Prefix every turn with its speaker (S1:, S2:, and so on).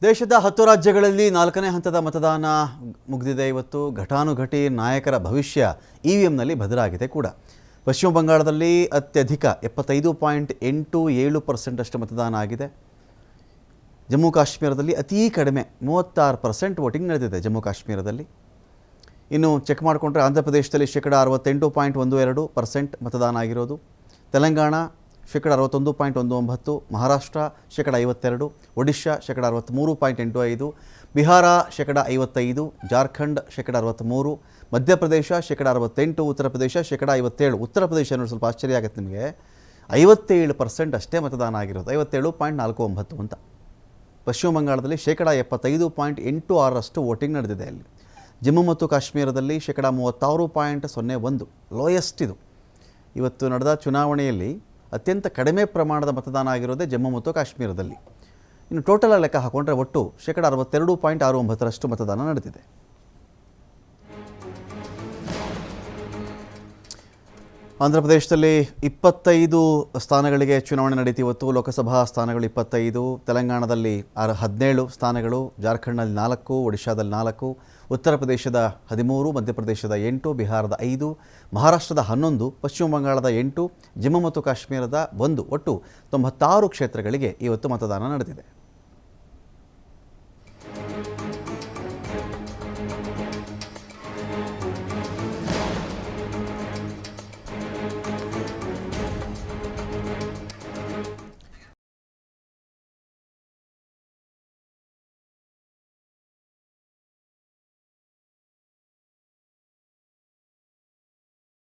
S1: ದೇಶದ 10 ರಾಜ್ಯಗಳಲ್ಲಿ 4ನೇ ಹಂತದ ಮತದಾನ ಮುಗಿದಿದೆ. ಇವತ್ತು ಘಟಾನುಘಟಿ ನಾಯಕರ ಭವಿಷ್ಯ ಇವಿಎಂನಲ್ಲಿ ಭದ್ರಾಗಿದೆ ಕೂಡ. ಪಶ್ಚಿಮ ಬಂಗಾಳದಲ್ಲಿ ಅತ್ಯಧಿಕ 75.87% ಅಷ್ಟು ಮತದಾನ ಆಗಿದೆ. ಜಮ್ಮು ಕಾಶ್ಮೀರದಲ್ಲಿ ಅತೀ ಕಡಿಮೆ 36% ವೋಟಿಂಗ್ ನಡೆದಿದೆ ಜಮ್ಮು ಕಾಶ್ಮೀರದಲ್ಲಿ. ಇನ್ನು ಚೆಕ್ ಮಾಡಿಕೊಂಡ್ರೆ ಆಂಧ್ರ ಪ್ರದೇಶದಲ್ಲಿ 68.12% ಮತದಾನ ಆಗಿರೋದು. ತೆಲಂಗಾಣ 61.19%, ಮಹಾರಾಷ್ಟ್ರ 52%, ಒಡಿಶಾ 63.85%, ಬಿಹಾರ 55%, ಜಾರ್ಖಂಡ್ 63%, ಮಧ್ಯಪ್ರದೇಶ 68%, ಉತ್ತರ ಪ್ರದೇಶ 57%. ಉತ್ತರ ಪ್ರದೇಶ ಅನ್ನೋದು ಸ್ವಲ್ಪ ಆಶ್ಚರ್ಯ ಆಗುತ್ತೆ ನಿಮಗೆ. 57% ಅಷ್ಟೇ ಮತದಾನ ಆಗಿರೋದು, 57.49 ಅಂತ. ಪಶ್ಚಿಮ ಬಂಗಾಳದಲ್ಲಿ 75.86% ವೋಟಿಂಗ್ ನಡೆದಿದೆ. ಅಲ್ಲಿ ಜಮ್ಮು ಮತ್ತು ಕಾಶ್ಮೀರದಲ್ಲಿ 36.01%, ಲೋಯೆಸ್ಟ್ ಇದು. ಇವತ್ತು ನಡೆದ ಚುನಾವಣೆಯಲ್ಲಿ ಅತ್ಯಂತ ಕಡಿಮೆ ಪ್ರಮಾಣದ ಮತದಾನ ಆಗಿರೋದೇ ಜಮ್ಮು ಮತ್ತು ಕಾಶ್ಮೀರದಲ್ಲಿ. ಇನ್ನು ಟೋಟಲ್ ಲೆಕ್ಕ ಹಾಕೊಂಡ್ರೆ ಒಟ್ಟು 62.69% ಮತದಾನ ನಡೆದಿದೆ. ಆಂಧ್ರ ಪ್ರದೇಶದಲ್ಲಿ 25 ಸ್ಥಾನಗಳಿಗೆ ಚುನಾವಣೆ ನಡೀತಿ. ಇವತ್ತು ಲೋಕಸಭಾ ಸ್ಥಾನಗಳು 25, ತೆಲಂಗಾಣದಲ್ಲಿ 17 ಸ್ಥಾನಗಳು, ಜಾರ್ಖಂಡ್ನಲ್ಲಿ 4, ಒಡಿಶಾದಲ್ಲಿ 4, ಉತ್ತರ ಪ್ರದೇಶದ 13, ಮಧ್ಯಪ್ರದೇಶದ 8, ಬಿಹಾರದ 5, ಮಹಾರಾಷ್ಟ್ರದ 11, ಪಶ್ಚಿಮ ಬಂಗಾಳದ 8, ಜಮ್ಮು ಮತ್ತು ಕಾಶ್ಮೀರದ 1, ಒಟ್ಟು 96 ಕ್ಷೇತ್ರಗಳಿಗೆ ಇವತ್ತು ಮತದಾನ ನಡೆದಿದೆ.